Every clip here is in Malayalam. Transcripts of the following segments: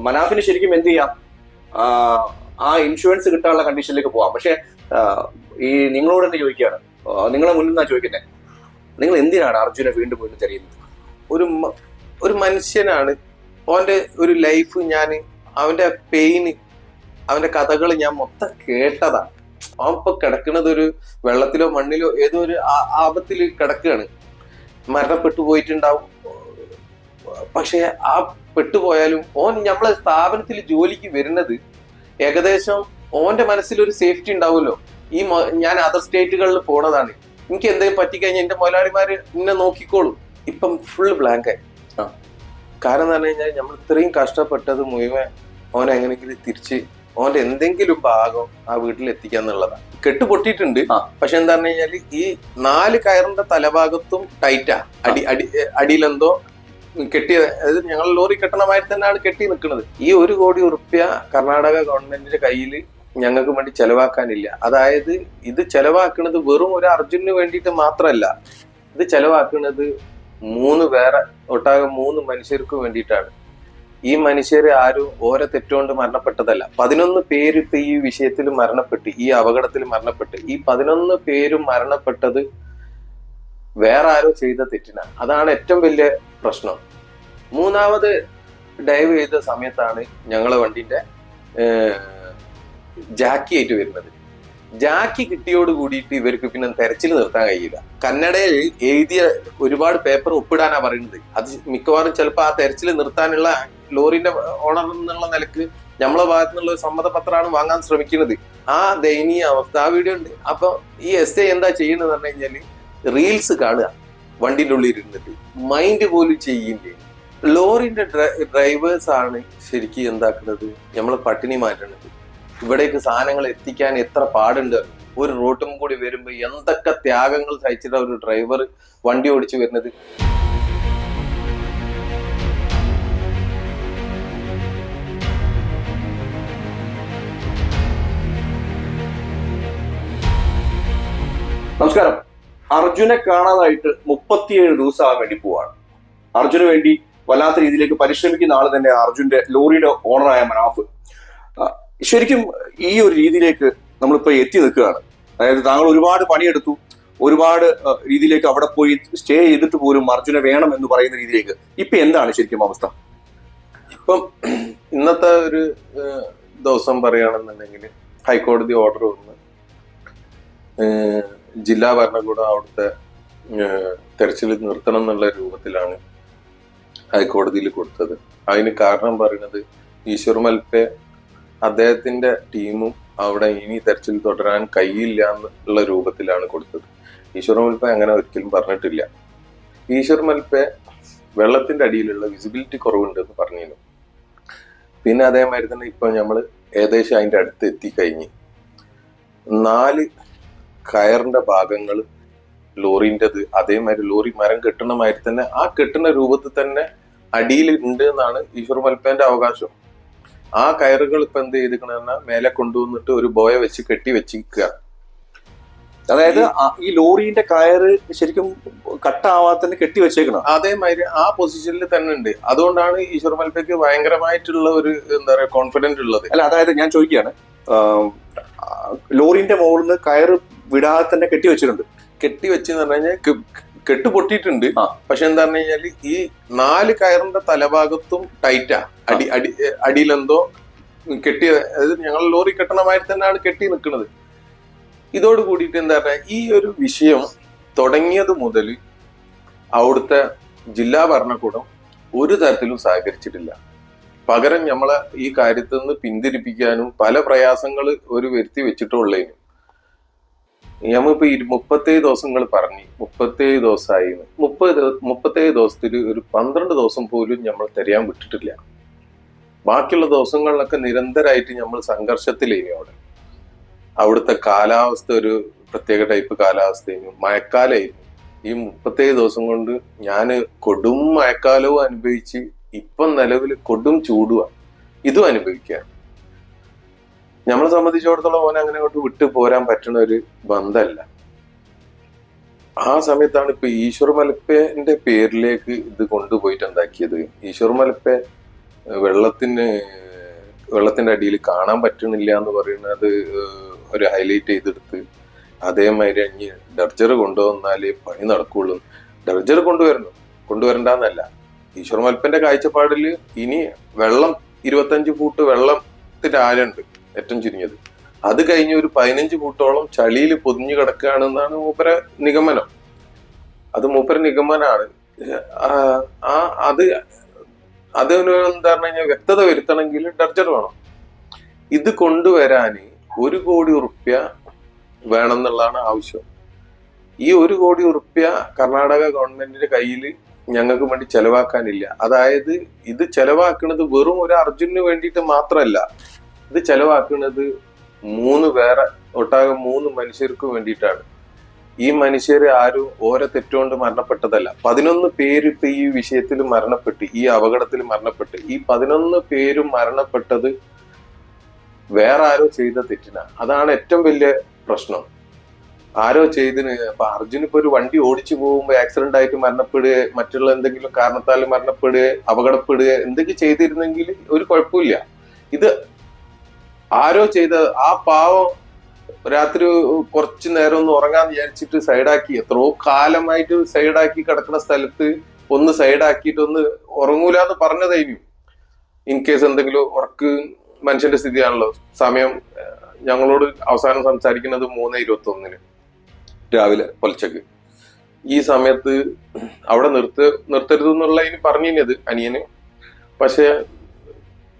മനാഫിന് ശരിക്കും എന്ത് ചെയ്യാം, ആ ഇൻഷുറൻസ് കിട്ടാനുള്ള കണ്ടീഷനിലേക്ക് പോവാം. പക്ഷെ ഈ നിങ്ങളോട് തന്നെ ചോദിക്കുകയാണ്, നിങ്ങളെ മുന്നിൽ നിന്നാ ചോദിക്കുന്നത്, നിങ്ങൾ എന്തിനാണ് അർജുനെ വീണ്ടും വീണ്ടും തിരയുന്നത്? ഒരു മനുഷ്യനാണ്, അവന്റെ ഒരു ലൈഫ്, ഞാൻ അവന്റെ പെയിന്, അവന്റെ കഥകൾ ഞാൻ മൊത്തം കേട്ടതാണ്. അവൻ ഇപ്പൊ കിടക്കുന്നത് ഒരു വെള്ളത്തിലോ മണ്ണിലോ ഏതോ ഒരു ആപത്തിൽ കിടക്കുകയാണ്. മരണപ്പെട്ടു പോയിട്ടുണ്ടാവും. പക്ഷെ ആ പെട്ടുപോയാലും ഓൻ നമ്മളെ സ്ഥാപനത്തിൽ ജോലിക്ക് വരുന്നത് ഏകദേശം ഓന്റെ മനസ്സിലൊരു സേഫ്റ്റി ഉണ്ടാവുമല്ലോ. ഞാൻ അതർ സ്റ്റേറ്റുകളിൽ പോണതാണ്, എനിക്ക് എന്തെങ്കിലും പറ്റിക്കഴിഞ്ഞാൽ എന്റെ മുതലാളിമാര് എന്നെ നോക്കിക്കോളും. ഇപ്പം ഫുൾ ബ്ലാങ്ക് ആയി. കാരണം എന്ന് പറഞ്ഞു കഴിഞ്ഞാൽ നമ്മൾ ഇത്രയും കഷ്ടപ്പെട്ടത് മുഴുവൻ ഓനെ എങ്ങനെയെങ്കിലും തിരിച്ച് ഓന്റെ എന്തെങ്കിലും ഭാഗം ആ വീട്ടിൽ എത്തിക്കാന്നുള്ളതാണ്. കെട്ട് പൊട്ടിയിട്ടുണ്ട്. പക്ഷെ എന്താ പറഞ്ഞു കഴിഞ്ഞാല് ഈ 4 കയറിന്റെ തലഭാഗത്തും ടൈറ്റാ. അടിയിലെന്തോ കെട്ടിയ, അതായത് ഞങ്ങൾ ലോറി കെട്ടണമായി തന്നെയാണ് കെട്ടി നിൽക്കുന്നത്. ഈ 1 കോടി ഉറുപ്പ്യ കർണാടക ഗവൺമെന്റിന്റെ കയ്യിൽ ഞങ്ങൾക്ക് വേണ്ടി ചെലവാക്കാനില്ല. അതായത് ഇത് ചെലവാക്കുന്നത് വെറും ഒരു അർജുനന് വേണ്ടിയിട്ട് മാത്രമല്ല, ഇത് ചെലവാക്കുന്നത് 3 മനുഷ്യർക്ക് വേണ്ടിയിട്ടാണ്. ഈ മനുഷ്യര് ആരും ഓരോ തെറ്റുകൊണ്ട് മരണപ്പെട്ടതല്ല. 11 പേര് ഇപ്പൊ ഈ വിഷയത്തിൽ മരണപ്പെട്ട്, ഈ അപകടത്തിൽ മരണപ്പെട്ട്, ഈ 11 പേരും മരണപ്പെട്ടത് വേറെ ആരോ ചെയ്ത തെറ്റിനാണ്. അതാണ് ഏറ്റവും വലിയ പ്രശ്നം. 3ാമത് ഡൈവ് ചെയ്ത സമയത്താണ് ഞങ്ങളെ വണ്ടിന്റെ ജാക്കി ആയിട്ട് വരുന്നത്. ജാക്കി കിട്ടിയോട് കൂടിയിട്ട് ഇവർക്ക് പിന്നെ തെരച്ചിൽ നിർത്താൻ കഴിയില്ല. കന്നഡയിൽ എഴുതിയ ഒരുപാട് പേപ്പർ ഒപ്പിടാനാ പറയുന്നത്. അത് മിക്കവാറും ചിലപ്പോൾ ആ തെരച്ചിൽ നിർത്താനുള്ള ലോറിന്റെ ഓണർ എന്നുള്ള നിലക്ക് നമ്മളെ ഭാഗത്തു നിന്നുള്ള ഒരു സമ്മതപത്രമാണ് വാങ്ങാൻ ശ്രമിക്കുന്നത്. ആ ദയനീയ അവസ്ഥ ആ വീഡിയോ ഉണ്ട്. അപ്പൊ ഈ എസ് ഐ എന്താ ചെയ്യുന്നത് പറഞ്ഞു കഴിഞ്ഞാല് റീൽസ് കാണുക, വണ്ടിന്റെ ഉള്ളിൽ ഇരുന്നിട്ട് മൈൻഡ് പോലും ചെയ്യില്ലേ. ലോറിന്റെ ഡ്രൈവേഴ്സ് ആണ് ശരിക്കും എന്താക്കുന്നത്, നമ്മളെ പട്ടിണി മാറ്റണത്. ഇവിടേക്ക് സാധനങ്ങൾ എത്തിക്കാൻ എത്ര പാടുണ്ട്. ഒരു റോട്ടും കൂടി വരുമ്പോ എന്തൊക്കെ ത്യാഗങ്ങൾ സഹിച്ചിട്ട് ഒരു ഡ്രൈവർ വണ്ടി ഓടിച്ചു വരുന്നത്. നമസ്കാരം. അർജുനെ കാണാതായിട്ട് 37 ദിവസമാകാൻ വേണ്ടി പോവാണ്. അർജുന് വേണ്ടി വല്ലാത്ത രീതിയിലേക്ക് പരിശ്രമിക്കുന്ന ആള് തന്നെ അർജുന്റെ ലോറിയുടെ ഓണറായ മനാഫ്. ശരിക്കും ഈ ഒരു രീതിയിലേക്ക് നമ്മളിപ്പോ എത്തി നിൽക്കുകയാണ്. അതായത് താങ്കൾ ഒരുപാട് പണിയെടുത്തു, ഒരുപാട് രീതിയിലേക്ക് അവിടെ പോയി സ്റ്റേ ചെയ്തിട്ട് പോലും അർജുനെ വേണം എന്ന് പറയുന്ന രീതിയിലേക്ക് ഇപ്പൊ എന്താണ് ശരിക്കും അവസ്ഥ? ഇപ്പം ഇന്നത്തെ ഒരു ദിവസം പറയുകയാണെന്നുണ്ടെങ്കിൽ ഹൈക്കോടതി ഓർഡർ വന്ന് ജില്ലാ ഭരണകൂടം അവിടുത്തെ തെരച്ചിൽ നിർത്തണം എന്നുള്ള രൂപത്തിലാണ് ഹൈക്കോടതിയിൽ കൊടുത്തത്. അതിന് കാരണം പറയുന്നത് ഈശ്വർ മൽപ്പെ അദ്ദേഹത്തിന്റെ ടീമും അവിടെ ഇനി തെരച്ചിൽ തുടരാൻ കഴിയില്ല എന്നുള്ള രൂപത്തിലാണ് കൊടുത്തത്. ഈശ്വർ മൽപ്പെ അങ്ങനെ ഒരിക്കലും പറഞ്ഞിട്ടില്ല. ഈശ്വർ മൽപ്പെ വെള്ളത്തിന്റെ അടിയിലുള്ള വിസിബിലിറ്റി കുറവുണ്ടെന്ന് പറഞ്ഞിരുന്നു. പിന്നെ അതേമാതിരി തന്നെ ഇപ്പൊ നമ്മൾ ഏകദേശം അതിന്റെ അടുത്ത് എത്തിക്കഴിഞ്ഞ് 4 കയറിന്റെ ഭാഗങ്ങൾ ലോറിൻ്റെത് അതേമാതിരി ലോറി മരം കെട്ടണ മാതിരി തന്നെ ആ കെട്ടുന്ന രൂപത്തിൽ തന്നെ അടിയിൽ ഉണ്ട് എന്നാണ് ഈശ്വർ മൽപ്പേന്റെ അവകാശം. ആ കയറുകൾ ഇപ്പൊ എന്ത് ചെയ്തിക്കണെന്നാ മേലെ കൊണ്ടുവന്നിട്ട് ഒരു ബോയ വെച്ച് കെട്ടി വെച്ചിരിക്കുക. അതായത് ഈ ലോറിന്റെ കയറ് ശരിക്കും കട്ടാവാതെ കെട്ടി വെച്ചേക്കണം. അതേമാതിരി ആ പൊസിഷനിൽ തന്നെ ഉണ്ട്. അതുകൊണ്ടാണ് ഈശ്വർ മൽപ്പയ്ക്ക് ഭയങ്കരമായിട്ടുള്ള ഒരു എന്താ പറയാ കോൺഫിഡന്റ് ഉള്ളത്. അല്ല, അതായത് ഞാൻ ചോദിക്കുകയാണ്, ലോറിന്റെ മുകളിൽ നിന്ന് കയറ് വിടാതെ തന്നെ കെട്ടി വെച്ചിട്ടുണ്ട്. കെട്ടി വെച്ചെന്ന് പറഞ്ഞു കഴിഞ്ഞാൽ കെട്ട് പൊട്ടിയിട്ടുണ്ട്. പക്ഷെ എന്താ പറഞ്ഞു കഴിഞ്ഞാല് ഈ 4 കയറിന്റെ തലഭാഗത്തും ടൈറ്റാ. അടിയിലെന്തോ കെട്ടിയ, അതായത് ഞങ്ങൾ ലോറി കെട്ടണമായി തന്നെയാണ് കെട്ടി നിൽക്കുന്നത്. ഇതോട് കൂടിയിട്ട് എന്താ പറഞ്ഞാൽ ഈ ഒരു വിഷയം തുടങ്ങിയത് മുതൽ അവിടുത്തെ ജില്ലാ ഭരണകൂടം ഒരു തരത്തിലും സഹകരിച്ചിട്ടില്ല. പകരം നമ്മളെ ഈ കാര്യത്തിൽ നിന്ന് പിന്തിരിപ്പിക്കാനും പല പ്രയാസങ്ങൾ ഒരു വരുത്തി വെച്ചിട്ടുള്ളതിനും നമ്മളിപ്പോ 37 ദിവസങ്ങൾ പറഞ്ഞു, 37 ദിവസമായി. 37 ദിവസത്തിൽ ഒരു 12 ദിവസം പോലും നമ്മൾ തിരയാൻ വിട്ടിട്ടില്ല. ബാക്കിയുള്ള ദിവസങ്ങളിലൊക്കെ നിരന്തരമായിട്ട് നമ്മൾ സംഘർഷത്തിലേനി. അവിടുത്തെ കാലാവസ്ഥ ഒരു പ്രത്യേക ടൈപ്പ് കാലാവസ്ഥയും മഴക്കാലമായിരുന്നു. ഈ 37 ദിവസം കൊണ്ട് ഞാൻ കൊടും മഴക്കാലവും അനുഭവിച്ച് ഇപ്പം നിലവിൽ കൊടും ചൂടുവാണ്. ഇതും അനുഭവിക്കുക. നമ്മളെ സംബന്ധിച്ചിടത്തോളം ഓനെ അങ്ങനെ അങ്ങോട്ട് വിട്ടു പോരാൻ പറ്റുന്ന ഒരു ബന്ധമല്ല. ആ സമയത്താണ് ഇപ്പൊ ഈശ്വർ മൽപ്പേന്റെ പേരിലേക്ക് ഇത് കൊണ്ടുപോയിട്ട് എന്താക്കിയത്. ഈശ്വർ മൽപ്പെ വെള്ളത്തിന്റെ അടിയിൽ കാണാൻ പറ്റുന്നില്ല എന്ന് പറയുന്നത് ഒരു ഹൈലൈറ്റ് ചെയ്തെടുത്ത് അതേമാതിരി അഞ്ഞ് ഡർജർ കൊണ്ടുവന്നാലേ പണി നടക്കുള്ളൂ. ഡർജർ കൊണ്ടുവരണ്ടെന്നല്ല. ഈശ്വർ മൽപ്പന്റെ കാഴ്ചപ്പാടില് ഇനി വെള്ളം 25 ഫൂട്ട് വെള്ളത്തിന്റെ ആഴമുണ്ട് ഏറ്റവും ചുരുങ്ങിയത്. അത് കഴിഞ്ഞ് ഒരു 15 ഫൂട്ടോളം ചളിയിൽ പൊതിഞ്ഞു കിടക്കുകയാണെന്നാണ് മൂപ്പര നിഗമനം. അത് മൂപ്പര നിഗമനാണ്. അതിന് എന്താ പറഞ്ഞു കഴിഞ്ഞാൽ വ്യക്തത വരുത്തണമെങ്കിൽ ഡർജർ വേണം. ഇത് കൊണ്ടുവരാന് 1 കോടി ഉറുപ്യ വേണം എന്നുള്ളതാണ് ആവശ്യം. ഈ 1 കോടി ഉറുപ്യ കർണാടക ഗവൺമെന്റിന്റെ കയ്യിൽ ഞങ്ങൾക്ക് വേണ്ടി ചെലവാക്കാനില്ല. അതായത് ഇത് ചെലവാക്കുന്നത് വെറും ഒരു അർജുനന് വേണ്ടിയിട്ട് മാത്രമല്ല, ഇത് ചെലവാക്കുന്നത് 3 വേറെ ഒട്ടാകെ 3 മനുഷ്യർക്ക് വേണ്ടിയിട്ടാണ്. ഈ മനുഷ്യർ ആരും ഓരോ തെറ്റുകൊണ്ട് മരണപ്പെട്ടതല്ല. 11 പേര് ഇപ്പൊ ഈ വിഷയത്തിൽ മരണപ്പെട്ട്, ഈ അപകടത്തിൽ മരണപ്പെട്ട്, ഈ 11 പേരും മരണപ്പെട്ടത് വേറെ ആരോ ചെയ്ത തെറ്റിനാ. അതാണ് ഏറ്റവും വലിയ പ്രശ്നം. ആരോ ചെയ്തിന്. അപ്പൊ അർജുൻ ഇപ്പൊ ഒരു വണ്ടി ഓടിച്ചു പോകുമ്പോ ആക്സിഡന്റ് ആയിട്ട് മരണപ്പെടുക, മറ്റുള്ള എന്തെങ്കിലും കാരണത്താൽ മരണപ്പെടുക, അപകടപ്പെടുക, എന്തെങ്കിലും ചെയ്തിരുന്നെങ്കിൽ ഒരു കുഴപ്പമില്ല. ഇത് ആരോ ചെയ്ത ആ പാവം രാത്രി കുറച്ചു നേരം ഒന്ന് ഉറങ്ങാൻ വിചാരിച്ചിട്ട് സൈഡാക്കി, എത്രയോ കാലമായിട്ട് സൈഡാക്കി കിടക്കുന്ന സ്ഥലത്ത് ഒന്ന് സൈഡാക്കിയിട്ട് ഒന്ന് ഉറങ്ങൂലെന്ന് പറഞ്ഞതായിരുന്നു. ഇൻ കേസ് എന്തെങ്കിലും ഉറക്ക് മനുഷ്യന്റെ സ്ഥിതിയാണല്ലോ. സമയം ഞങ്ങളോട് അവസാനം സംസാരിക്കുന്നത് 3:21 രാവിലെ പുലച്ചക്ക്. ഈ സമയത്ത് അവിടെ നിർത്തരുത് എന്നുള്ള ഇനി പറഞ്ഞത് അനിയന്. പക്ഷെ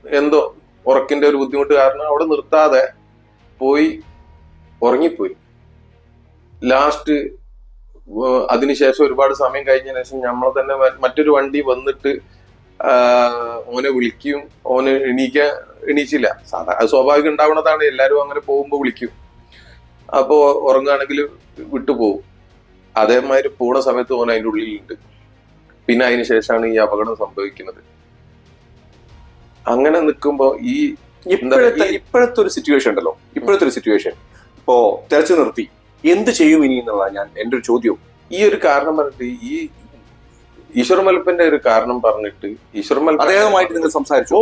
എന്തോ ഉറക്കിന്റെ ഒരു ബുദ്ധിമുട്ട് കാരണം അവിടെ നിർത്താതെ പോയി ഉറങ്ങിപ്പോയി. ലാസ്റ്റ് അതിനുശേഷം ഒരുപാട് സമയം കഴിഞ്ഞതിന് ശേഷം നമ്മൾ തന്നെ മറ്റൊരു വണ്ടി വന്നിട്ട് ഓനെ വിളിക്കും. ഓന് എണീച്ചില്ല. അത് സ്വാഭാവികം ഉണ്ടാവുന്നതാണ്. എല്ലാരും അങ്ങനെ പോകുമ്പോ വിളിക്കും. അപ്പോ ഉറങ്ങുകയാണെങ്കിൽ വിട്ടുപോകും. അതേമാതിരി പോണ സമയത്ത് ഓൻ അതിൻ്റെ ഉള്ളിലുണ്ട്. പിന്നെ അതിന് ശേഷമാണ് ഈ അപകടം സംഭവിക്കുന്നത്. അങ്ങനെ നിൽക്കുമ്പോ ഈ ഇപ്പോഴത്തെ ഒരു സിറ്റുവേഷൻ ഉണ്ടല്ലോ, ഇപ്പോഴത്തെ ഒരു സിറ്റുവേഷൻ ഇപ്പോ തെരച്ചു നിർത്തി എന്ത് ചെയ്യും ഇനി എന്നുള്ളതാണ് എന്റെ ഒരു ചോദ്യവും. ഈ ഒരു കാരണം പറഞ്ഞിട്ട് ഈ ഈശ്വർ മൽപ്പന്റെ ഒരു കാരണം പറഞ്ഞിട്ട് ഈശ്വർ മൽപ്പ അദ്ദേഹവുമായിട്ട് നിങ്ങൾ സംസാരിച്ചു?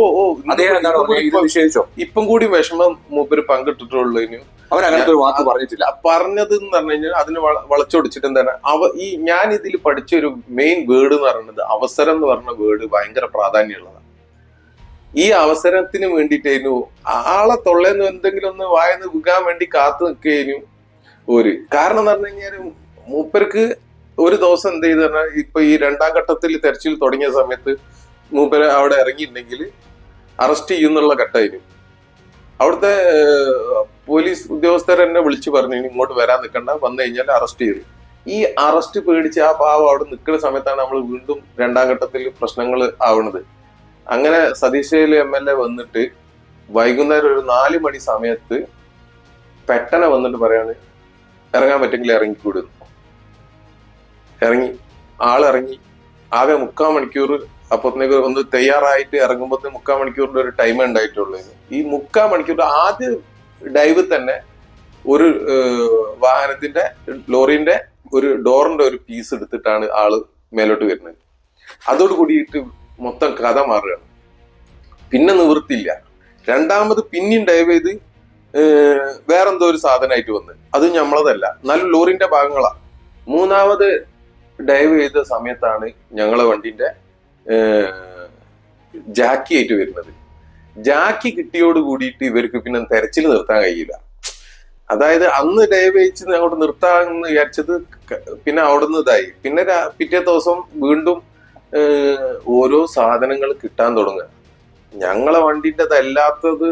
ഇപ്പം കൂടി വിഷമം മൂപ്പര് പങ്കിട്ടിട്ടുള്ളതിന് അവരങ്ങനത്തെ ഒരു വാക്ക് പറഞ്ഞിട്ടില്ല. പറഞ്ഞത് എന്ന് പറഞ്ഞു കഴിഞ്ഞാൽ അതിന് വളച്ചൊടിച്ചിട്ട് എന്താണ് ഞാൻ ഇതിൽ പഠിച്ച ഒരു മെയിൻ വേർഡ് എന്ന് പറയുന്നത് അവസരം എന്ന് പറഞ്ഞ വേർഡ് ഭയങ്കര പ്രാധാന്യമുള്ളതാണ്. ഈ അവസരത്തിന് വേണ്ടിയിട്ടേനു ആളെ തൊള്ളേന്ന് എന്തെങ്കിലും ഒന്ന് വായന്ന് വിൽക്കാൻ വേണ്ടി കാത്തു നിൽക്കേനു. കാരണം എന്ന് പറഞ്ഞു കഴിഞ്ഞാൽ മൂപ്പർക്ക് ഒരു ദിവസം എന്ത് ചെയ്ത് പറഞ്ഞാൽ ഇപ്പൊ ഈ 2ാം ഘട്ടത്തിൽ തെരച്ചിൽ തുടങ്ങിയ സമയത്ത് മൂപ്പര് അവിടെ ഇറങ്ങിയിട്ടുണ്ടെങ്കിൽ അറസ്റ്റ് ചെയ്യുന്നുള്ള ഘട്ടമായിരുന്നു. അവിടുത്തെ പോലീസ് ഉദ്യോഗസ്ഥർ എന്നെ വിളിച്ചു പറഞ്ഞു ഇങ്ങോട്ട് വരാൻ നിൽക്കണ്ട, വന്നു കഴിഞ്ഞാൽ അറസ്റ്റ് ചെയ്തു. ഈ അറസ്റ്റ് പേടിച്ച് ആ പാവം അവിടെ നിൽക്കുന്ന സമയത്താണ് നമ്മൾ വീണ്ടും 2ാം ഘട്ടത്തിൽ പ്രശ്നങ്ങൾ ആവുന്നത്. അങ്ങനെ സതീശ് MLA വന്നിട്ട് വൈകുന്നേരം ഒരു 4 മണി സമയത്ത് പെട്ടെന്ന് വന്നിട്ട് പറയാണ് ഇറങ്ങാൻ പറ്റെങ്കിൽ ഇറങ്ങിക്കൂടുന്നു. ആളിറങ്ങി ആകെ 3/4 മണിക്കൂർ അപ്പത്തേക്ക് ഒന്ന് തയ്യാറായിട്ട് ഇറങ്ങുമ്പോൾ 3/4 മണിക്കൂറിന്റെ ഒരു ടൈം ഉണ്ടായിട്ടുള്ളൂ. ഈ 3/4 മണിക്കൂർ ആദ്യ ഡൈവ് തന്നെ ഒരു വാഹനത്തിന്റെ ലോറിന്റെ ഒരു ഡോറിന്റെ ഒരു പീസ് എടുത്തിട്ടാണ് ആള് മേലോട്ട് വരുന്നത്. അതോട് കൂടിയിട്ട് മൊത്തം കഥ മാറുകയാണ്. പിന്നെ നിവൃത്തിയില്ല. 2ാമത് പിന്നെയും ഡൈവ് ചെയ്ത് വേറെന്തോ ഒരു സാധനമായിട്ട് വന്ന് അത് നമ്മളതല്ല, എന്നാലും ലോറിന്റെ ഭാഗങ്ങളാ. 3ാമത് ഡൈവ് ചെയ്ത സമയത്താണ് ഞങ്ങളെ വണ്ടിന്റെ ജാക്കി ആയിട്ട് വരുന്നത്. ജാക്കി കിട്ടിയോട് കൂടിയിട്ട് ഇവർക്ക് പിന്നെ തെരച്ചിൽ നിർത്താൻ കഴിയില്ല. അതായത് അന്ന് ഡൈവ് ചെയ്ത് അങ്ങോട്ട് നിർത്താമെന്ന് വിചാരിച്ചത് പിന്നെ അവിടുന്ന് ഇതായി. പിന്നെ പിറ്റേ ദിവസം വീണ്ടും ഓരോ സാധനങ്ങൾ കിട്ടാൻ തുടങ്ങുക. ഞങ്ങളെ വണ്ടിൻ്റെതല്ലാത്തത്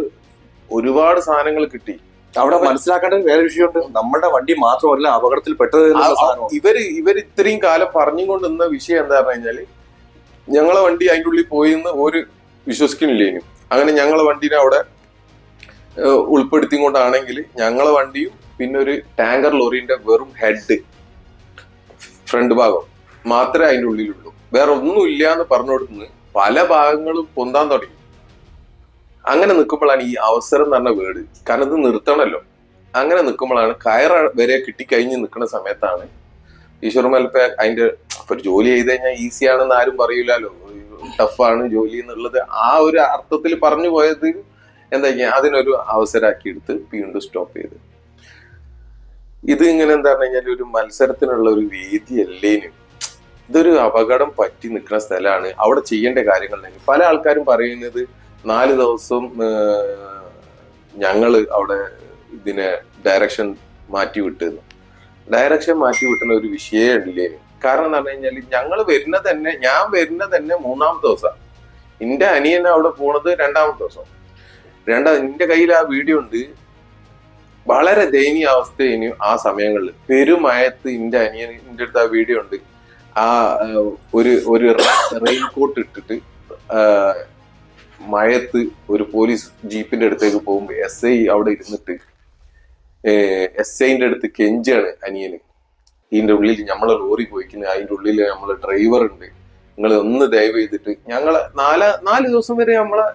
ഒരുപാട് സാധനങ്ങൾ കിട്ടി. അവിടെ മനസ്സിലാക്കേണ്ട വേറെ വിഷയമുണ്ട്. നമ്മുടെ വണ്ടി മാത്രമല്ല അപകടത്തിൽ പെട്ടത്. ഇവർ ഇത്രയും കാലം പറഞ്ഞുകൊണ്ടിരുന്ന വിഷയം എന്താ പറഞ്ഞു കഴിഞ്ഞാല് ഞങ്ങളെ വണ്ടി അതിൻ്റെ ഉള്ളിൽ പോയി എന്ന് ഒരു വിശ്വസിക്കുന്നില്ലേനും. അങ്ങനെ ഞങ്ങളെ വണ്ടീനെ അവിടെ ഉൾപ്പെടുത്തിക്കൊണ്ടാണെങ്കിൽ ഞങ്ങളെ വണ്ടിയും പിന്നെ ഒരു ടാങ്കർ ലോറിന്റെ വെറും ഹെഡ് ഫ്രണ്ട് ഭാഗം മാത്രമേ അതിൻ്റെ ഉള്ളിലുള്ളൂ, വേറെ ഒന്നും ഇല്ല എന്ന് പറഞ്ഞു കൊടുക്കുന്നത് പല ഭാഗങ്ങളും പൊന്താൻ തുടങ്ങി. അങ്ങനെ നിൽക്കുമ്പോഴാണ് ഈ അവസരം എന്ന് പറഞ്ഞ വേർഡ്. കാരണം ഇത് നിർത്തണമല്ലോ. അങ്ങനെ നിൽക്കുമ്പോഴാണ് കയറ വരെ കിട്ടിക്കഴിഞ്ഞ് നിൽക്കുന്ന സമയത്താണ് ഈശ്വർ മൽപ്പ അതിന്റെ ഒരു ജോലി ചെയ്ത് കഴിഞ്ഞാൽ ഈസിയാണെന്ന് ആരും പറയൂലോ. ടഫാണ് ജോലി എന്നുള്ളത് ആ ഒരു അർത്ഥത്തിൽ പറഞ്ഞു പോയത് എന്താ അതിനൊരു അവസരമാക്കി എടുത്ത് വീണ്ടും സ്റ്റോപ്പ് ചെയ്ത്. ഇത് ഇങ്ങനെ എന്താ പറഞ്ഞു കഴിഞ്ഞാൽ ഒരു മത്സരത്തിനുള്ള ഒരു വേദിയല്ലേനും, ഇതൊരു അപകടം പറ്റി നിൽക്കുന്ന സ്ഥലമാണ്. അവിടെ ചെയ്യേണ്ട കാര്യങ്ങൾ പല ആൾക്കാരും പറയുന്നത് 4 ദിവസം ഞങ്ങള് അവിടെ ഇതിനെ ഡയറക്ഷൻ മാറ്റി വിട്ടുന്നു. ഡയറക്ഷൻ മാറ്റി വിട്ടുന്ന ഒരു വിഷയം ഇല്ലേനും. കാരണം എന്ന് പറഞ്ഞു കഴിഞ്ഞാൽ ഞാൻ വരുന്നത് തന്നെ 3ാമത്തെ ദിവസം, എന്റെ അനിയൻ അവിടെ പോണത് 2ാമത്തെ ദിവസം. എന്റെ കയ്യിൽ ആ വീഡിയോ ഉണ്ട്. വളരെ ദയനീയ അവസ്ഥയിന് ആ സമയങ്ങളിൽ പെരുമയത്ത് എന്റെ അനിയന്റെ അടുത്ത് ആ വീഡിയോ ഉണ്ട്. ആ ഒരു റെയിൻകോട്ട് ഇട്ടിട്ട് മഴത്ത് ഒരു പോലീസ് ജീപ്പിന്റെ അടുത്തേക്ക് പോകുമ്പോ SI അവിടെ ഇരുന്നിട്ട് SIന്റെ അടുത്ത് കെഞ്ചാണ് അനിയന്, ഇതിന്റെ ഉള്ളിൽ നമ്മളെ ലോറി പോയിക്കുന്നത്, അതിന്റെ ഉള്ളിൽ നമ്മളെ ഡ്രൈവർ ഉണ്ട്, നിങ്ങൾ ഒന്ന് ദയവ് ചെയ്തിട്ട് ഞങ്ങളെ 4 ദിവസം വരെ നമ്മളെ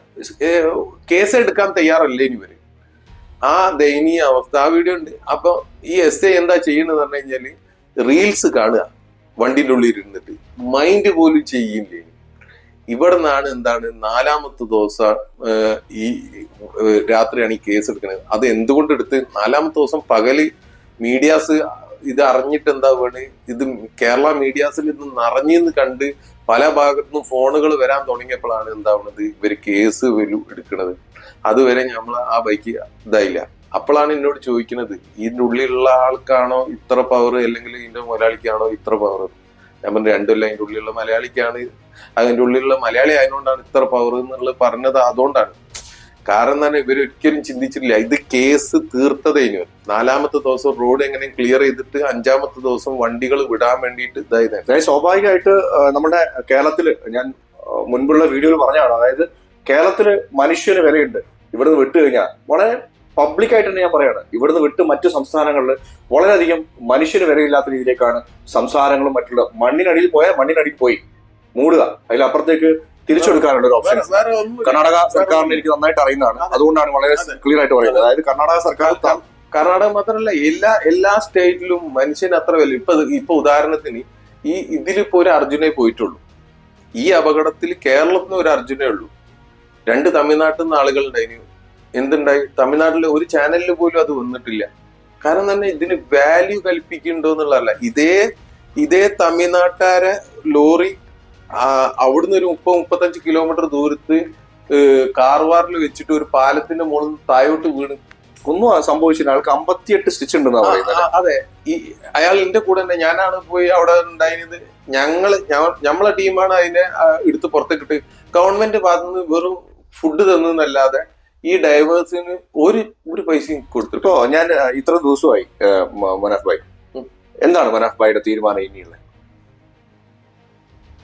കേസ് എടുക്കാൻ തയ്യാറല്ലേ ഇവര്. ആ ദയനീയ അവസ്ഥ ആ വീഡിയോ ഉണ്ട്. അപ്പൊ ഈ SI എന്താ ചെയ്യുന്നത് പറഞ്ഞു കഴിഞ്ഞാല് റീൽസ് കാണുക വണ്ടിന്റെ ഉള്ളിൽ ഇരുന്നിട്ട്, മൈൻഡ് പോലും ചെയ്യില്ലേ. ഇവിടെ നിന്നാണ് 4ാമത്തെ ദിവസം ഈ രാത്രിയാണ് ഈ കേസ് എടുക്കുന്നത്. അത് എന്തുകൊണ്ട് എടുത്ത് 4ാമത്തെ ദിവസം പകല് മീഡിയാസ് ഇത് അറിഞ്ഞിട്ട് എന്താ വേണേ, ഇത് കേരള മീഡിയാസിൽ ഇത് നിറഞ്ഞെന്ന് കണ്ട് പല ഭാഗത്തുനിന്നും ഫോണുകൾ വരാൻ തുടങ്ങിയപ്പോഴാണ് എന്താവുന്നത് ഇവര് കേസ് എടുക്കുന്നത്. അതുവരെ നമ്മൾ ആ ബൈക്ക് ഇതായില്ല. അപ്പോഴാണ് എന്നോട് ചോദിക്കുന്നത്, ഇതിന്റെ ഉള്ളിലുള്ള ആൾക്കാണോ ഇത്ര പവർ, അല്ലെങ്കിൽ ഇതിന്റെ മുതലാളിക്കാണോ ഇത്ര പവർ? ഞാൻ പറഞ്ഞു രണ്ടുമല്ല, അതിന്റെ ഉള്ളിലുള്ള മലയാളിക്കാണ്, അതിന്റെ ഉള്ളിലുള്ള മലയാളി ആയതുകൊണ്ടാണ് ഇത്ര പവർ എന്നുള്ളത് പറഞ്ഞത്. അതുകൊണ്ടാണ്. കാരണം എന്താണ്, ഇവരൊരിക്കലും ചിന്തിച്ചിട്ടില്ല ഇത് കേസ് തീർത്തതേനു. 4ാമത്തെ ദിവസം റോഡ് എങ്ങനെ ക്ലിയർ ചെയ്തിട്ട് 5ാമത്തെ ദിവസം വണ്ടികൾ വിടാൻ വേണ്ടിയിട്ട് ഇതായത്. അതായത് സ്വാഭാവികമായിട്ട് നമ്മുടെ കേരളത്തില്, ഞാൻ മുൻപുള്ള വീഡിയോയിൽ പറഞ്ഞതാണ്, അതായത് കേരളത്തില് മനുഷ്യന് വിലയുണ്ട്. ഇവിടുന്ന് വിട്ടു കഴിഞ്ഞാൽ വളരെ പബ്ലിക്കായിട്ട് തന്നെ ഞാൻ പറയാണ്, ഇവിടുന്ന് വിട്ട് മറ്റു സംസ്ഥാനങ്ങളിൽ വളരെയധികം മനുഷ്യന് വിലയില്ലാത്ത രീതിയിലേക്കാണ് സംസാരങ്ങളും മറ്റുള്ള. മണ്ണിനടിയിൽ പോയാൽ മണ്ണിനടിയിൽ പോയി മൂടുക, അതിലപ്പുറത്തേക്ക് തിരിച്ചെടുക്കാനുള്ള ഒരു ഓപ്ഷൻ കർണാടക സർക്കാരിന് എനിക്ക് നന്നായിട്ട് അറിയുന്നതാണ്. അതുകൊണ്ടാണ് വളരെ ക്ലിയർ ആയിട്ട് പറയുന്നത്. അതായത് കർണാടക മാത്രമല്ല എല്ലാ സ്റ്റേറ്റിലും മനുഷ്യന് അത്ര വില. ഇപ്പൊ ഉദാഹരണത്തിന് ഇതിലിപ്പോ ഒരു അർജുനെ പോയിട്ടുള്ളൂ. ഈ അപകടത്തിൽ കേരളത്തിന് ഒരു അർജുനേ ഉള്ളൂ. 2 തമിഴ്നാട്ടിൽ നിന്ന് ആളുകൾ ഉണ്ടായിരുന്നു. എന്തുണ്ടായി? തമിഴ്നാട്ടിലെ ഒരു ചാനലിൽ പോലും അത് വന്നിട്ടില്ല. കാരണം തന്നെ ഇതിന് വാല്യൂ കൽപ്പിക്കുന്നുണ്ടോ എന്നുള്ളതല്ല. ഇതേ തമിഴ്നാട്ടുകാരെ ലോറി അവിടുന്ന് ഒരു 30-35 കിലോമീറ്റർ ദൂരത്ത് കാർവാറിൽ വെച്ചിട്ട് ഒരു പാലത്തിന്റെ മുകളിൽ താഴോട്ട് വീണ് ഒന്നും സംഭവിച്ചില്ല. ആൾക്ക് 58 സ്റ്റിച്ച് ഉണ്ടെന്നാ പറയുന്നത്. അതെ, അയാൾ എന്റെ കൂടെ തന്നെ, ഞാനാണ് പോയി അവിടെ ഉണ്ടായിരുന്നത്. നമ്മളെ ടീമാണ് അതിനെ എടുത്ത് പുറത്തേക്കിട്ട് ഗവൺമെന്റ് ഭാഗത്തുനിന്ന് വെറും ഫുഡ് തന്നല്ലാതെ ഈ ഡൈവേഴ്സിന് ഒരു പൈസയും കൊടുത്തിട്ടോ. ഞാൻ ഇത്ര ദിവസമായി മനാഫ് ഭായ്, എന്താണ് മനാഫ് ഭായിയുടെ തീരുമാനം ഇനിയുള്ള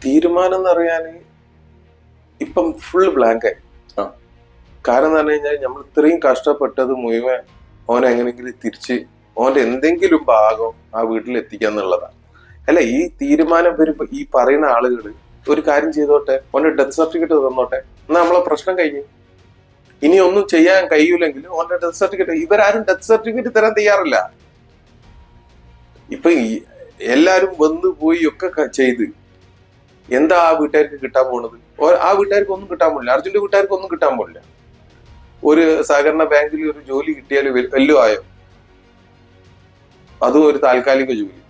തീരുമാനം എന്ന് പറയാന്? ഇപ്പം ഫുൾ ബ്ലാങ്കായി. കാരണം എന്ന് പറഞ്ഞു കഴിഞ്ഞാൽ നമ്മൾ ഇത്രയും കഷ്ടപ്പെട്ടത് മുഴുവൻ ഓനെ എങ്ങനെയെങ്കിലും തിരിച്ച് ഓന്റെ എന്തെങ്കിലും ഭാഗം ആ വീട്ടിൽ എത്തിക്കാന്നുള്ളതാണ്. അല്ല, ഈ തീരുമാനം വരുമ്പോ ഈ പറയുന്ന ആളുകൾ ഒരു കാര്യം ചെയ്തോട്ടെ, ഓന്റെ ഡെത്ത് സർട്ടിഫിക്കറ്റ് തന്നോട്ടെ, എന്നാ നമ്മളെ പ്രശ്നം കഴിഞ്ഞു. ഇനി ഒന്നും ചെയ്യാൻ കഴിയൂലെങ്കിൽ ഓന്റെ ഡെത്ത് സർട്ടിഫിക്കറ്റ്, ഇവരാരും ഡെത്ത് സർട്ടിഫിക്കറ്റ് തരാൻ തയ്യാറില്ല. ഇപ്പൊ എല്ലാരും വന്നു പോയി ഒക്കെ ചെയ്ത് എന്താ ആ വീട്ടുകാർക്ക് കിട്ടാൻ പോണത്? ആ വീട്ടുകാർക്ക് ഒന്നും കിട്ടാൻ പോണില്ല. അർജുന്റെ വീട്ടുകാർക്ക് ഒന്നും കിട്ടാൻ പോണില്ല. ഒരു സഹകരണ ബാങ്കിൽ ഒരു ജോലി കിട്ടിയാൽ വല്ലതും ആയോ? അതും ഒരു താൽക്കാലിക ജോലി.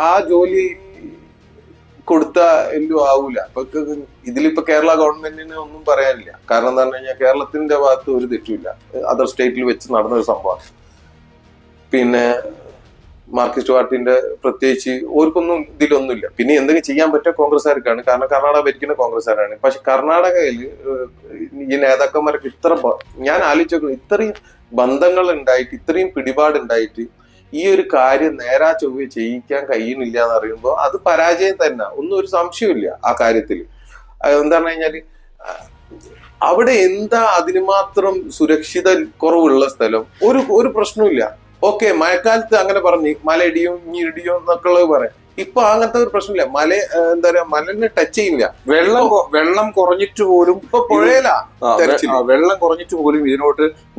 ആ ജോലി കൊടുത്ത എല്ലാം ആവൂല. അപ്പൊ ഇതിലിപ്പോ കേരള ഗവൺമെന്റിന് ഒന്നും പറയാനില്ല. കാരണം എന്താ പറഞ്ഞു കഴിഞ്ഞാൽ കേരളത്തിന്റെ ഭാഗത്ത് ഒരു തെറ്റുമില്ല. അതർ സ്റ്റേറ്റിൽ വെച്ച് നടന്നൊരു സംഭവം. പിന്നെ മാർക്സിസ്റ്റ് പാർട്ടിന്റെ പ്രത്യേകിച്ച് ഓർക്കൊന്നും ഇതിലൊന്നുമില്ല. പിന്നെ എന്തെങ്കിലും ചെയ്യാൻ പറ്റുക കോൺഗ്രസ്സുകാർക്കാണ്. കാരണം കർണാടക ഭരിക്കുന്ന കോൺഗ്രസ്സുകാരാണ്. പക്ഷെ കർണാടകയിൽ ഈ നേതാക്കന്മാരൊക്കെ ഞാൻ ആലോചിച്ചു, ഇത്രയും ബന്ധങ്ങൾ ഉണ്ടായിട്ട്, ഇത്രയും പിടിപാടുണ്ടായിട്ട് ഈ ഒരു കാര്യം നേരാ ചൊവ്വ ചെയ്യിക്കാൻ കഴിയുന്നില്ല എന്ന് അറിയുമ്പോൾ അത് പരാജയം തന്നെ, ഒന്നും ഒരു സംശയമില്ല ആ കാര്യത്തിൽ. എന്താ പറഞ്ഞു കഴിഞ്ഞാല് അവിടെ എന്താ അതിന് മാത്രം സുരക്ഷിത കുറവുള്ള സ്ഥലം? ഒരു പ്രശ്നമില്ല. ഓക്കെ, മഴക്കാലത്ത് അങ്ങനെ പറഞ്ഞു മല ഇടിയും ഇനി ഇടിയോ എന്നൊക്കെ ഉള്ളത് പറയാം. ഇപ്പൊ അങ്ങനത്തെ ഒരു പ്രശ്നമില്ല. എന്താ പറയാ, മലനെ ടച്ച് ചെയ്യില്ല. വെള്ളം കുറഞ്ഞിട്ട് പോലും ഇപ്പൊ പുഴയില വെള്ളം കുറഞ്ഞിട്ട് പോലും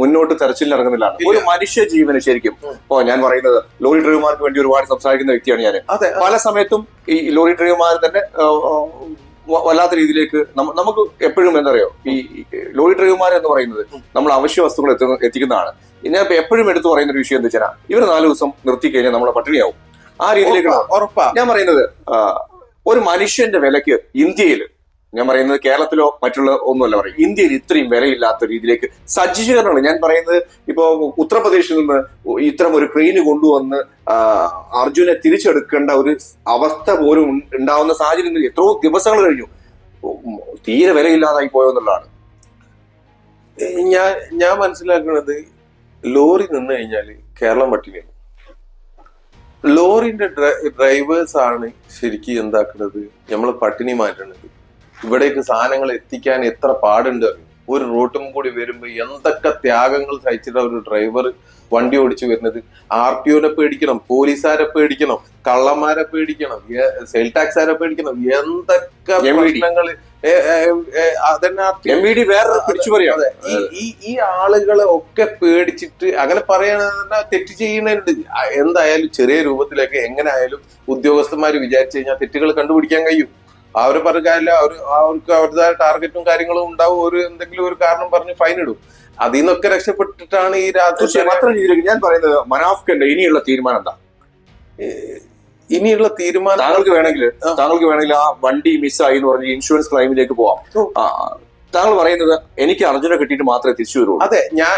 മുന്നോട്ട് തെരച്ചിലിന് ഇറങ്ങുന്നില്ല. ഒരു മനുഷ്യ ജീവന് ശരിക്കും. ഇപ്പൊ ഞാൻ പറയുന്നത് ലോറി ഡ്രൈവർമാർക്ക് വേണ്ടി ഒരുപാട് സംസാരിക്കുന്ന വ്യക്തിയാണ് ഞാൻ. പല സമയത്തും ഈ ലോറി ഡ്രൈവർമാർ തന്നെ വല്ലാത്ത രീതിയിലേക്ക് നമുക്ക് എപ്പോഴും എന്തറിയോ ഈ ലോറി ഡ്രൈവർമാർ എന്ന് പറയുന്നത് നമ്മൾ അവശ്യ വസ്തുക്കൾ എത്തിക്കുന്നതാണ്. ഞാൻ എപ്പോഴും എടുത്തു പറയുന്ന ഒരു വിഷയം എന്താ വെച്ചാൽ ഇവർ 4 ദിവസം നിർത്തി കഴിഞ്ഞാൽ നമ്മളെ പട്ടിണിയാവും. ആ രീതിയിലേക്ക് ഞാൻ പറയുന്നത് ഒരു മനുഷ്യന്റെ വിലക്ക് ഇന്ത്യയിൽ, ഞാൻ പറയുന്നത് കേരളത്തിലോ മറ്റുള്ള ഒന്നുമല്ല പറയും, ഇന്ത്യയിൽ ഇത്രയും വിലയില്ലാത്ത രീതിയിലേക്ക് സജ്ജീകരണങ്ങൾ. ഞാൻ പറയുന്നത് ഇപ്പോ ഉത്തർപ്രദേശിൽ നിന്ന് ഇത്തരം ഒരു ട്രെയിന് കൊണ്ടുവന്ന് അർജുനെ തിരിച്ചെടുക്കേണ്ട ഒരു അവസ്ഥ പോലും ഉണ്ടാവുന്ന സാഹചര്യം എത്രയോ ദിവസങ്ങൾ കഴിഞ്ഞു. തീരെ വിലയില്ലാതായി പോയോ എന്നുള്ളതാണ് ഞാൻ മനസ്സിലാക്കുന്നത്. ലോറി നിന്ന് കഴിഞ്ഞാൽ കേരളം പട്ടിണിയാണ്. ലോറിന്റെ ഡ്രൈവേഴ്സ് ആണ് ശരിക്കും എന്താക്കുന്നത്, നമ്മൾ പട്ടിണി മാറ്റണത്. ഇവിടേക്ക് സാധനങ്ങൾ എത്തിക്കാൻ എത്ര പാടുണ്ട്. ഒരു റൂട്ടും കൂടി വരുമ്പോ എന്തൊക്കെ ത്യാഗങ്ങൾ സഹിച്ചിട്ട് ഒരു ഡ്രൈവർ വണ്ടി ഓടിച്ചു വരുന്നത്. RTOനെ പേടിക്കണം, പോലീസുകാരെ പേടിക്കണം, കള്ളന്മാരെ പേടിക്കണം, സെയിൽ ടാക്സുകാരെ പേടിക്കണം, എന്തൊക്കെ പ്രശ്നങ്ങൾ. ഈ ആളുകളെ ഒക്കെ പേടിച്ചിട്ട് അങ്ങനെ പറയണ തെറ്റ് ചെയ്യണുണ്ട്. എന്തായാലും ചെറിയ രൂപത്തിലൊക്കെ എങ്ങനെ ആയാലും ഉദ്യോഗസ്ഥന്മാര് വിചാരിച്ചു കഴിഞ്ഞാൽ തെറ്റുകൾ കണ്ടുപിടിക്കാൻ കഴിയും. അവരെ പറഞ്ഞാൽ അവർക്ക് അവരുടേതായ ടാർഗറ്റും കാര്യങ്ങളും ഉണ്ടാവും. ഒരു എന്തെങ്കിലും ഒരു കാരണം പറഞ്ഞ് ഫൈൻ ഇടും. അതിൽ നിന്നൊക്കെ രക്ഷപ്പെട്ടിട്ടാണ് ഈ രാത്രി. ഞാൻ പറയുന്നത് മനാഫ്കന്റെ ഇനിയുള്ള തീരുമാനം എന്താ? ഇനിയുള്ള തീരുമാനം താങ്കൾക്ക് വേണമെങ്കിൽ ആ വണ്ടി മിസ്സായി എന്ന് പറഞ്ഞ് ഇൻഷുറൻസ് ക്ലെയിമിലേക്ക് പോവാം. താങ്കൾ പറയുന്നത് എനിക്ക് അർജുനെ കിട്ടിയിട്ട് മാത്രമേ തിരിച്ചു വരുള്ളൂ. അതെ, ഞാൻ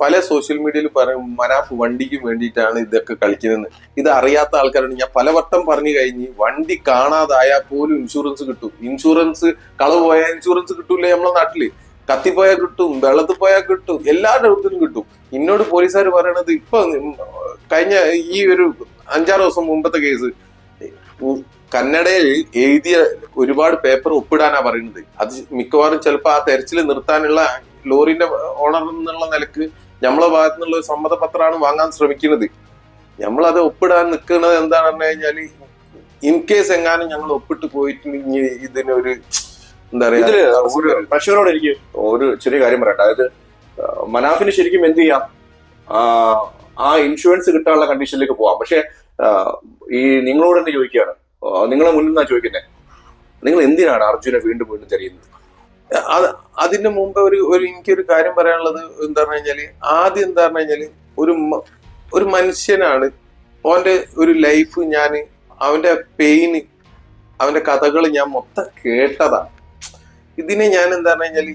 പല സോഷ്യൽ മീഡിയയിൽ പറയും മനാഫ് വണ്ടിക്ക് വേണ്ടിയിട്ടാണ് ഇതൊക്കെ കളിക്കുന്നത്. ഇത് അറിയാത്ത ആൾക്കാരാണ്. ഞാൻ പലവട്ടം പറഞ്ഞു കഴിഞ്ഞ് വണ്ടി കാണാതായാൽ പോലും ഇൻഷുറൻസ് കിട്ടും. ഇൻഷുറൻസ് കളവ് പോയാൽ ഇൻഷുറൻസ് കിട്ടൂലേ നമ്മളെ നാട്ടില്? കത്തിപ്പോയാൽ കിട്ടും, വെള്ളത്തിൽ പോയാൽ കിട്ടും, എല്ലാ ഡൗട്ടിലും കിട്ടും. എന്നോട് പോലീസുകാർ പറയണത് ഇപ്പൊ കഴിഞ്ഞ ഈ ഒരു 5-6 ദിവസം മുമ്പത്തെ കേസ് കന്നഡയിൽ എഴുതിയ ഒരുപാട് പേപ്പർ ഒപ്പിടാനാ പറയുന്നത്. അത് മിക്കവാറും ചിലപ്പോൾ ആ തെരച്ചിൽ നിർത്താനുള്ള ലോറിന്റെ ഓണർ എന്നുള്ള നിലക്ക് നമ്മളെ ഭാഗത്തു നിന്നുള്ള ഒരു സമ്മതപത്രമാണ് വാങ്ങാൻ ശ്രമിക്കുന്നത്. നമ്മളത് ഒപ്പിടാൻ നിൽക്കുന്നത് എന്താണെന്ന് പറഞ്ഞു കഴിഞ്ഞാല് ഇൻ കേസ് എങ്ങാനും ഞങ്ങൾ ഒപ്പിട്ട് പോയിട്ടുണ്ടെങ്കിൽ ഇതിനൊരു എന്താ പറയാ, പ്രഷറോട് എനിക്ക് ഒരു ചെറിയ കാര്യം പറയട്ടെ. അതായത് മനാഫിന് ശരിക്കും എന്ത് ചെയ്യാം, ആ ഇൻഷുറൻസ് കിട്ടാനുള്ള കണ്ടീഷനിലേക്ക് പോവാം. പക്ഷെ ഈ നിങ്ങളോട് തന്നെ ചോദിക്കുകയാണ്, നിങ്ങളെ മുന്നിൽ നിന്നാ ചോദിക്കുന്നത്, നിങ്ങൾ എന്തിനാണ് അർജുനെ വീണ്ടും വീണ്ടും തെരയുന്നത്? അതിന്റെ മുമ്പ് എനിക്കൊരു കാര്യം പറയാനുള്ളത് എന്താ പറഞ്ഞു കഴിഞ്ഞാല്, ആദ്യം എന്താ പറഞ്ഞു കഴിഞ്ഞാല് ഒരു മനുഷ്യനാണ്. അവന്റെ ഒരു ലൈഫ് അവന്റെ പെയിന്, അവന്റെ കഥകൾ ഞാൻ മൊത്തം കേട്ടതാണ്. ഇതിനെ ഞാൻ എന്താ പറഞ്ഞു കഴിഞ്ഞാല്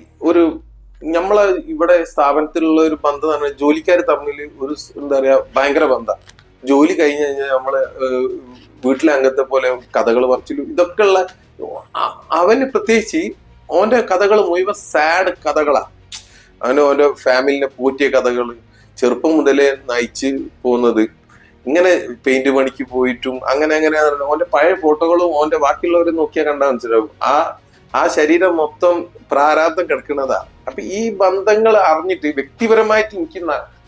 നമ്മളെ ഇവിടെ സ്ഥാപനത്തിലുള്ള ഒരു ബന്ധം എന്ന് പറഞ്ഞാൽ ജോലിക്കാർ തമ്മിൽ ഒരു എന്താ പറയാ ഭയങ്കര ബന്ധം. ജോലി കഴിഞ്ഞ് കഴിഞ്ഞാൽ നമ്മള് വീട്ടിലെ അംഗത്തെ പോലെ കഥകൾ പറച്ചിലും ഇതൊക്കെ ഉള്ള. അവന് പ്രത്യേകിച്ച് ഓന്റെ കഥകൾ മുഴുവൻ സാഡ് കഥകളാ. ഓന്റെ ഫാമിലിനെ പൂറ്റിയ കഥകൾ, ചെറുപ്പം മുതലേ നയിച്ച് പോകുന്നത്, ഇങ്ങനെ പെയിന്റ് പണിക്ക് പോയിട്ടും അങ്ങനെ ഓന്റെ പഴയ ഫോട്ടോകളും ഓന്റെ ബാക്കിയുള്ളവരെ നോക്കിയാൽ കണ്ടാൽ മനസ്സിലാവും. ആ ശരീരം മൊത്തം പ്രാരാബ്ദം കിടക്കുന്നതാ. അപ്പൊ ഈ ബന്ധങ്ങൾ അറിഞ്ഞിട്ട് വ്യക്തിപരമായിട്ട് എനിക്ക്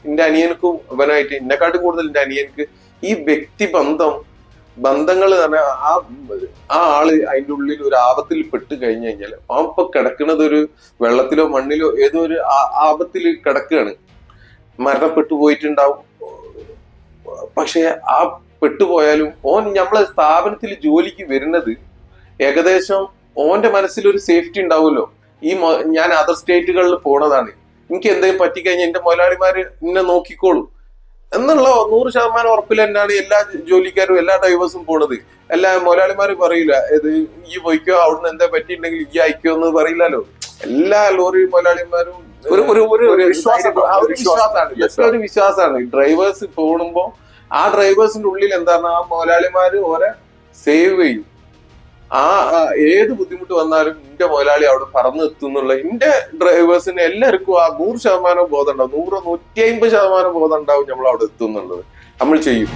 എന്റെ അനിയനക്കും ഇവനായിട്ട് എന്നെക്കാട്ടും കൂടുതൽ എന്റെ അനിയനക്ക് ഈ ബന്ധങ്ങൾ തന്നെ ആ ആള് അതിൻ്റെ ഉള്ളിൽ ഒരു ആപത്തിൽ പെട്ട് കഴിഞ്ഞു കഴിഞ്ഞാൽ അവൻ ഇപ്പൊ കിടക്കുന്നത് ഒരു വെള്ളത്തിലോ മണ്ണിലോ ഏതോ ഒരു ആപത്തിൽ കിടക്കുകയാണ്. മരണപ്പെട്ടു പോയിട്ടുണ്ടാവും. പക്ഷെ ആ പെട്ടുപോയാലും നമ്മളെ സ്ഥാപനത്തിൽ ജോലിക്ക് വരുന്നത് ഏകദേശം ഓന്റെ മനസ്സിലൊരു സേഫ്റ്റി ഉണ്ടാവുമല്ലോ. ഞാൻ അതർ സ്റ്റേറ്റുകളിൽ പോണതാണ്, എനിക്ക് എന്തെങ്കിലും പറ്റിക്കഴിഞ്ഞാൽ എന്റെ മുതലാളിമാര് എന്നെ നോക്കിക്കോളും എന്നുള്ള 100% ഉറപ്പിൽ തന്നെയാണ് എല്ലാ ജോലിക്കാരും എല്ലാ ഡ്രൈവേഴ്സും പോണത്. എല്ലാ മുതലാളിമാരും പറയില്ല ഈ പോയിക്കോ, അവിടുന്ന് എന്താ പറ്റിയിട്ടുണ്ടെങ്കിൽ ഈ അയക്കോ എന്ന് പറയില്ലല്ലോ. എല്ലാ ലോറി മുതലാളിമാരും ഒരു വിശ്വാസമാണ്. ഡ്രൈവേഴ്സ് പോകുമ്പോ ആ ഡ്രൈവേഴ്സിന്റെ ഉള്ളിൽ എന്താണ്, ആ മുതലാളിമാര് ഓരെ സേവ് ചെയ്യും. ഏത് ബുദ്ധിമുട്ട് വന്നാലും എന്റെ മുതലാളി അവിടെ പറന്ന് എത്തുന്നുള്ള എന്റെ ഡ്രൈവേഴ്സിന് എല്ലാവർക്കും ആ 100% ബോധം ഉണ്ടാവും. 100-150% ബോധം ഉണ്ടാവും നമ്മൾ അവിടെ എത്തുന്നുള്ളത്. നമ്മൾ ചെയ്യും.